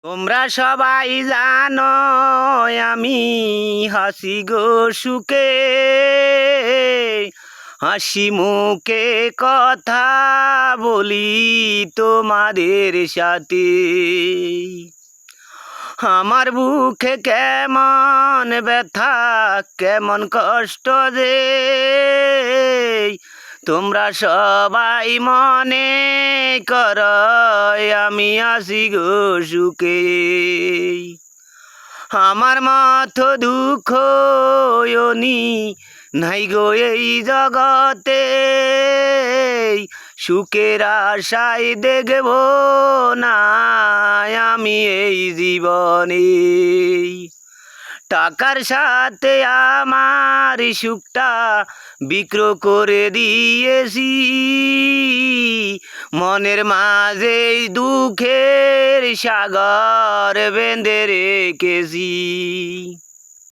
তোমরা সবাই জানো আমি হাসি গো সুখে, হাসি মুখে কথা বলি তোমাদের সাথে। আমার বুকে কেমন ব্যথা কেমন কষ্ট যে তোমরা সবাই মনে কর আমি আছি গো সুখে। আমার মতো দুঃখ নি নাই গো এই জগতে, সুখের আশায় দেখব না আমি এই জীবনে। টাকার সাথে আমার সুখটা বিক্রয় করে দিয়েছি, মনের মাঝে দুঃখের সাগর বেঁধে রেখেছি।